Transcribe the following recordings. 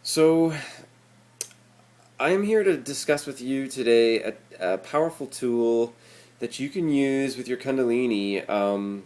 So, I am here to discuss with you today a powerful tool that you can use with your Kundalini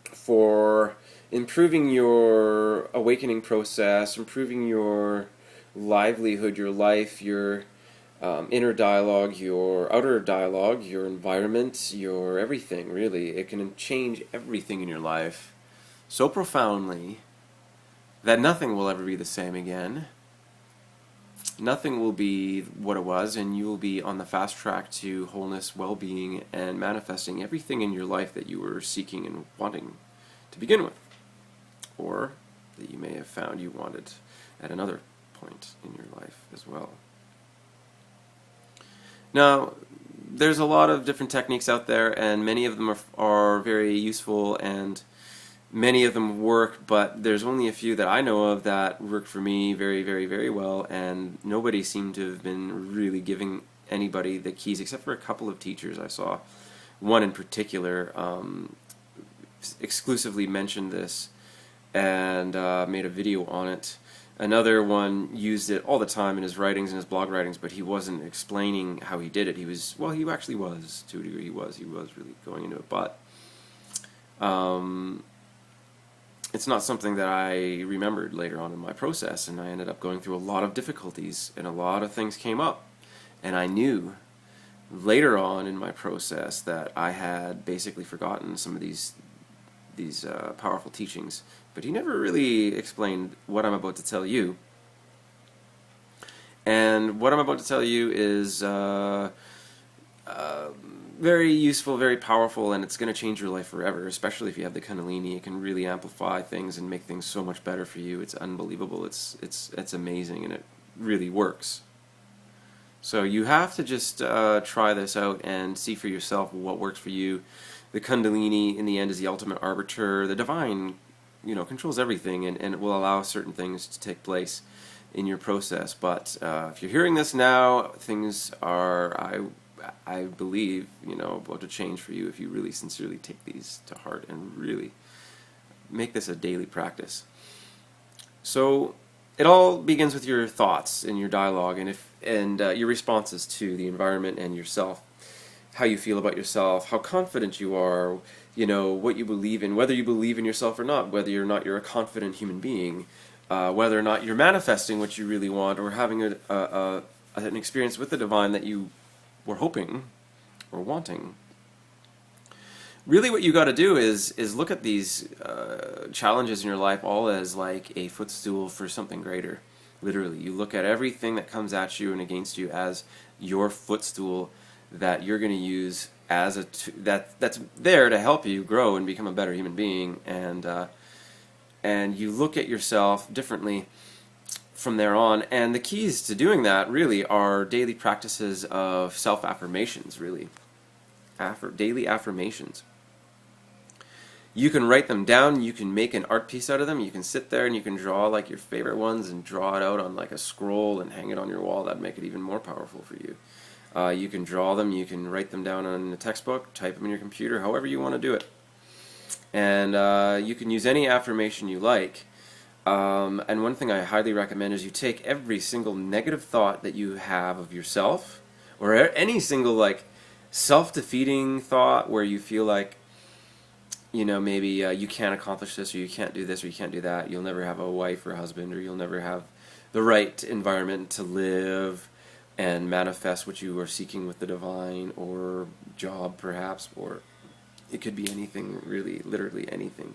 for improving your awakening process, improving your livelihood, your life, your inner dialogue, your outer dialogue, your environment, your everything, really. It can change everything in your life so profoundly that nothing will ever be the same again. Nothing will be what it was, and you will be on the fast track to wholeness, well-being, and manifesting everything in your life that you were seeking and wanting to begin with, or that you may have found you wanted at another point in your life as well. Now, there's a lot of different techniques out there, and many of them are very useful, and many of them work, but there's only a few that I know of that work for me very, very, very well, and nobody seemed to have been really giving anybody the keys, except for a couple of teachers I saw. One in particular exclusively mentioned this and made a video on it. Another one used it all the time in his writings and his blog writings, but he wasn't explaining how he did it. He actually was, to a degree he was really going into it, but it's not something that I remembered later on in my process, and I ended up going through a lot of difficulties, and a lot of things came up, and I knew later on in my process that I had basically forgotten some of these powerful teachings, but he never really explained what I'm about to tell you. And what I'm about to tell you is very useful, very powerful, and it's going to change your life forever, especially if you have the Kundalini. It can really amplify things and make things so much better for you. It's unbelievable. It's amazing, and it really works. So you have to just try this out and see for yourself what works for you. The Kundalini, in the end, is the ultimate arbiter. The divine, controls everything, and it will allow certain things to take place in your process. But if you're hearing this now, things are, I believe, about to change for you if you really sincerely take these to heart and really make this a daily practice. So it all begins with your thoughts and your dialogue, and your responses to the environment and yourself. How you feel about yourself, how confident you are, what you believe in, whether you believe in yourself or not, whether or not you're a confident human being, whether or not you're manifesting what you really want, or having an experience with the divine that you were hoping or wanting. Really what you got to do is look at these challenges in your life all as like a footstool for something greater. Literally, you look at everything that comes at you and against you as your footstool that you're going to use as that's there to help you grow and become a better human being, and you look at yourself differently from there on. And the keys to doing that really are daily practices of self-affirmations, really. Daily affirmations. You can write them down, you can make an art piece out of them, you can sit there and you can draw like your favorite ones and draw it out on like a scroll and hang it on your wall. That'd make it even more powerful for you. You can draw them, you can write them down on a textbook, type them in your computer, however you want to do it. And you can use any affirmation you like. And one thing I highly recommend is you take every single negative thought that you have of yourself, or any single like self-defeating thought where you feel like, maybe you can't accomplish this, or you can't do this, or you can't do that. You'll never have a wife or husband, or you'll never have the right environment to live and manifest what you are seeking with the divine, or job perhaps, or it could be anything, really, literally anything.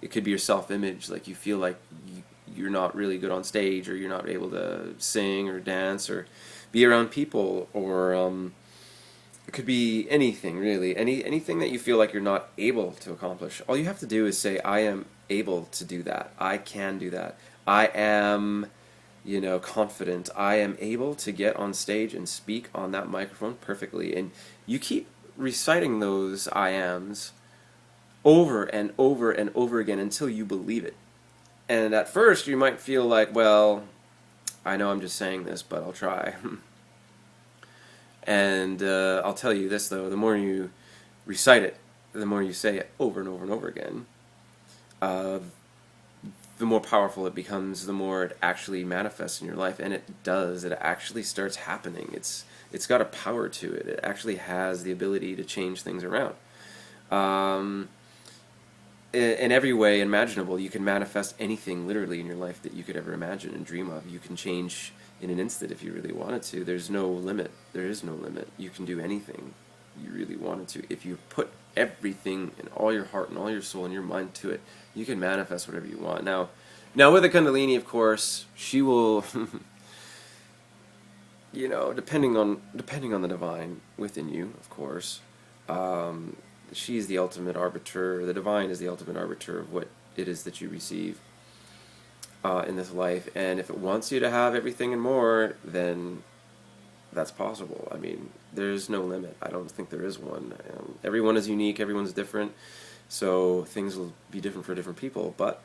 It could be your self-image, like you feel like you're not really good on stage, or you're not able to sing or dance or be around people, or it could be anything, really, anything that you feel like you're not able to accomplish. All you have to do is say, I am able to do that. I can do that. I am confident. I am able to get on stage and speak on that microphone perfectly. And you keep reciting those I ams over and over and over again until you believe it. And at first you might feel like, well, I know I'm just saying this, but I'll try. And I'll tell you this, though, the more you recite it, the more you say it over and over and over again, the more powerful it becomes, the more it actually manifests in your life, and it does. It actually starts happening. It's got a power to it. It actually has the ability to change things around. In every way imaginable, you can manifest anything literally in your life that you could ever imagine and dream of. You can change in an instant if you really wanted to. There's no limit. There is no limit. You can do anything you really wanted to. If you put everything in all your heart and all your soul and your mind to it, you can manifest whatever you want. Now with the Kundalini, of course, she will, depending on the divine within you, of course. She's the ultimate arbiter. The divine is the ultimate arbiter of what it is that you receive in this life. And if it wants you to have everything and more, then that's possible. I mean, there's no limit. I don't think there is one. Everyone is unique. Everyone's different. So things will be different for different people. But,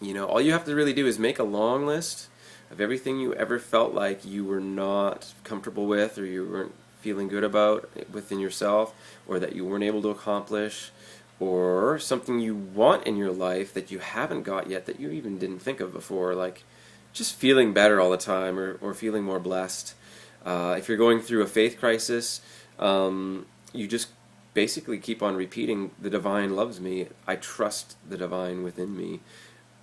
all you have to really do is make a long list of everything you ever felt like you were not comfortable with, or you weren't feeling good about within yourself, or that you weren't able to accomplish, or something you want in your life that you haven't got yet, that you even didn't think of before, like just feeling better all the time, or feeling more blessed. If you're going through a faith crisis, you just basically keep on repeating, the divine loves me, I trust the divine within me,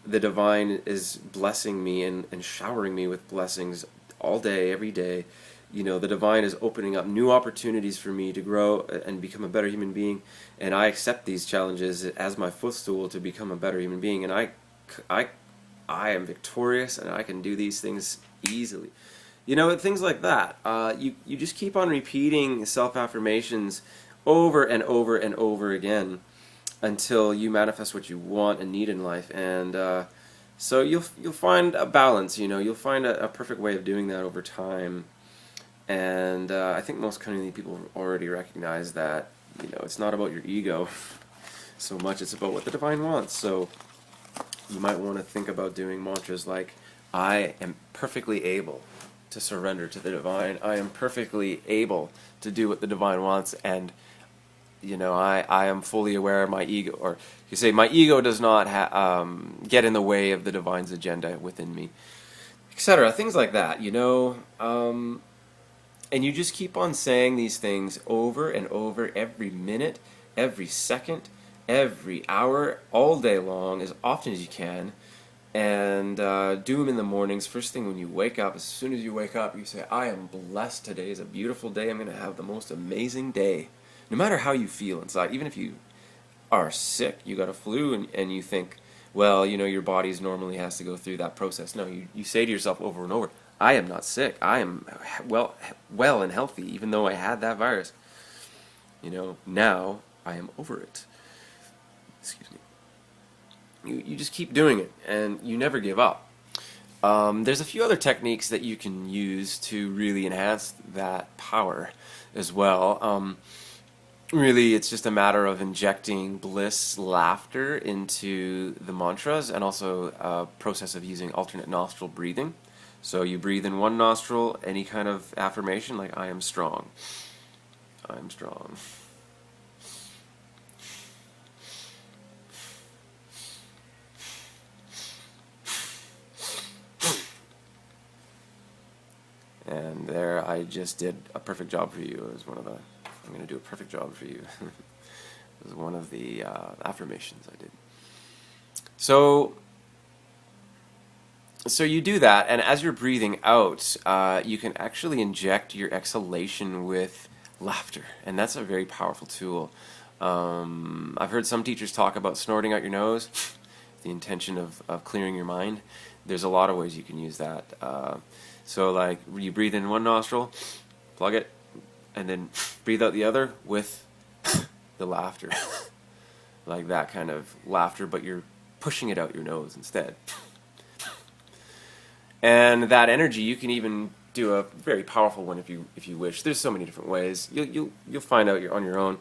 the divine is blessing me and showering me with blessings all day, every day. The divine is opening up new opportunities for me to grow and become a better human being, and I accept these challenges as my footstool to become a better human being, and I am victorious, and I can do these things easily. Things like that. You just keep on repeating self-affirmations over and over and over again until you manifest what you want and need in life, and so you'll find a balance. You'll find a perfect way of doing that over time. And I think most Kundalini people already recognize that, it's not about your ego so much, it's about what the divine wants. So you might want to think about doing mantras like, I am perfectly able to surrender to the divine. I am perfectly able to do what the divine wants, and I am fully aware of my ego. Or you say, my ego does not get in the way of the divine's agenda within me, etc. Things like that, and you just keep on saying these things over and over, every minute, every second, every hour, all day long, as often as you can. And do them in the mornings, first thing when you wake up. As soon as you wake up, you say, I am blessed. Today is a beautiful day. I'm going to have the most amazing day. No matter how you feel inside, even if you are sick, you got a flu, and you think, well, your body normally has to go through that process. No, you say to yourself over and over, I am not sick. I am well and healthy, even though I had that virus. Now I am over it. Excuse me. You just keep doing it, and you never give up. There's a few other techniques that you can use to really enhance that power as well. Really, it's just a matter of injecting bliss, laughter into the mantras, and also a process of using alternate nostril breathing. So you breathe in one nostril, any kind of affirmation, like I am strong. I am strong. And there, I just did a perfect job for you. It was I'm going to do a perfect job for you. It was one of the affirmations I did. So you do that, and as you're breathing out, you can actually inject your exhalation with laughter, and that's a very powerful tool. I've heard some teachers talk about snorting out your nose, the intention of clearing your mind. There's a lot of ways you can use that. So like, you breathe in one nostril, plug it, and then breathe out the other with the laughter. Like that kind of laughter, but you're pushing it out your nose instead. And that energy, you can even do a very powerful one if you wish. There's so many different ways. You'll find out on your own.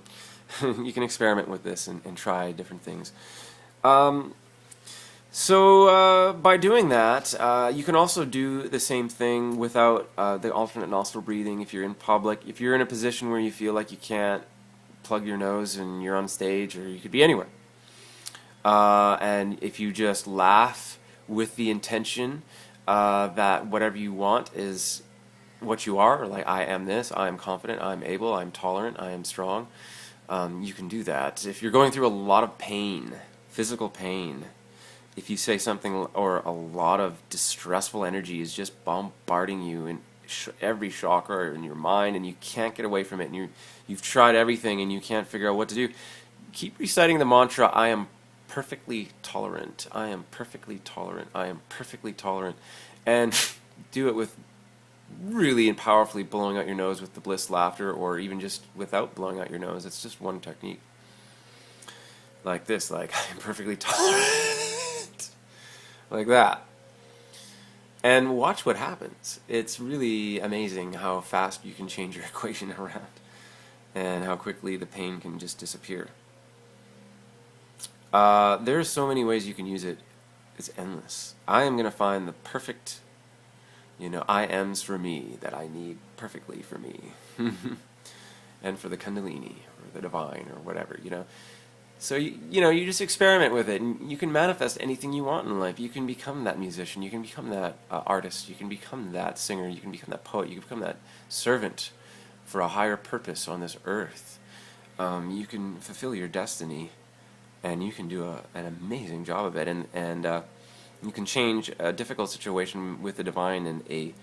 You can experiment with this and try different things. So by doing that, you can also do the same thing without the alternate nostril breathing. If you're in public, if you're in a position where you feel like you can't plug your nose and you're on stage, or you could be anywhere, And if you just laugh with the intention that whatever you want is what you are, like I am this, I am confident, I am able, I am tolerant, I am strong, you can do that. If you're going through a lot of pain, physical pain, if you say something or a lot of distressful energy is just bombarding you in every chakra in your mind and you can't get away from it and you've tried everything and you can't figure out what to do, keep reciting the mantra, I am perfectly tolerant, I am perfectly tolerant, I am perfectly tolerant, and do it with really and powerfully blowing out your nose with the bliss laughter, or even just without blowing out your nose. It's just one technique. Like this, like, I'm perfectly tolerant. Like that. And watch what happens. It's really amazing how fast you can change your equation around and how quickly the pain can just disappear. There's so many ways you can use it. It's endless. I am going to find the perfect, I ams for me that I need perfectly for me. And for the Kundalini or the divine or whatever, So, you just experiment with it, and you can manifest anything you want in life. You can become that musician, you can become that artist, you can become that singer, you can become that poet, you can become that servant for a higher purpose on this earth. You can fulfill your destiny, and you can do an amazing job of it, and you can change a difficult situation with the divine in a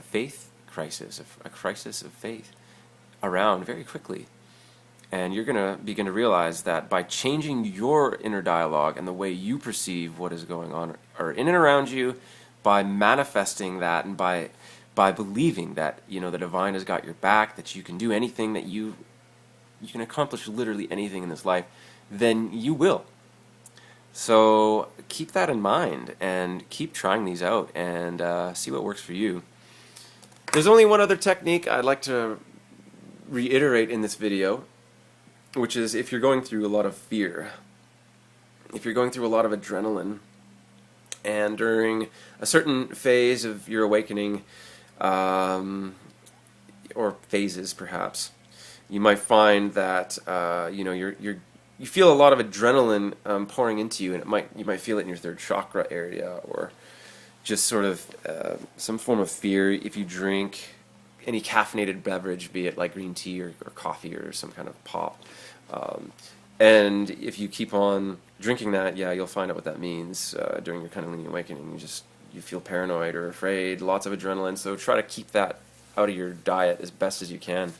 faith crisis, a crisis of faith, around very quickly. And you're going to begin to realize that by changing your inner dialogue and the way you perceive what is going on or in and around you, by manifesting that and by believing that the divine has got your back, that you can do anything, that you can accomplish literally anything in this life, then you will. So keep that in mind and keep trying these out and see what works for you. There's only one other technique I'd like to reiterate in this video, which is if you're going through a lot of fear, if you're going through a lot of adrenaline, and during a certain phase of your awakening, or phases perhaps, you might find that you feel a lot of adrenaline pouring into you, and you might feel it in your third chakra area, or just sort of some form of fear if you drink any caffeinated beverage, be it like green tea or coffee or some kind of pop. And if you keep on drinking that, you'll find out what that means during your Kundalini awakening. You feel paranoid or afraid, lots of adrenaline, so try to keep that out of your diet as best as you can.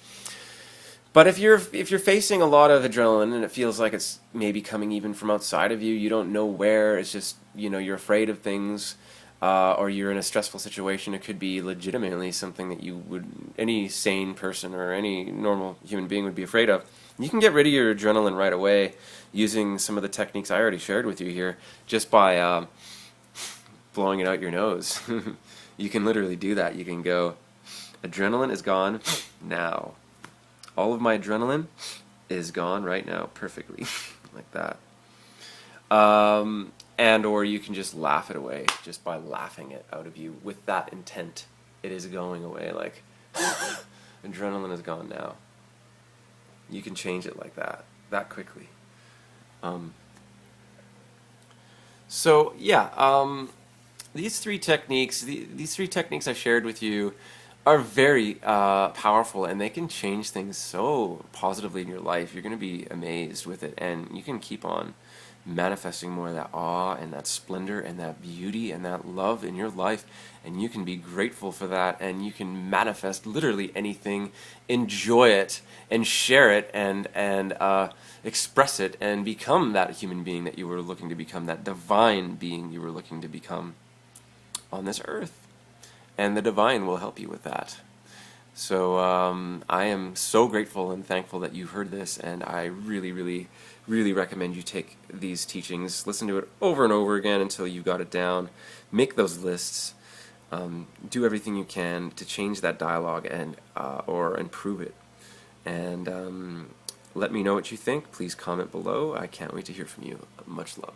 But if you're facing a lot of adrenaline and it feels like it's maybe coming even from outside of you, you don't know where, it's just, you're afraid of things, or you're in a stressful situation, it could be legitimately something that any sane person or any normal human being would be afraid of. You can get rid of your adrenaline right away using some of the techniques I already shared with you here, just by blowing it out your nose. You can literally do that. You can go, adrenaline is gone now. All of my adrenaline is gone right now, perfectly, like that. Or you can just laugh it away, just by laughing it out of you with that intent. It is going away, like, adrenaline is gone now. You can change it like that quickly. These three techniques I shared with you are very powerful, and they can change things so positively in your life. You're going to be amazed with it, and you can keep on manifesting more of that awe and that splendor and that beauty and that love in your life, and you can be grateful for that, and you can manifest literally anything, enjoy it and share it and express it and become that human being that you were looking to become, that divine being you were looking to become on this earth. And the divine will help you with that. So I am so grateful and thankful that you heard this, and I really, really, really recommend you take these teachings, listen to it over and over again until you got it down, make those lists, do everything you can to change that dialogue and or improve it. And let me know what you think. Please comment below. I can't wait to hear from you. Much love.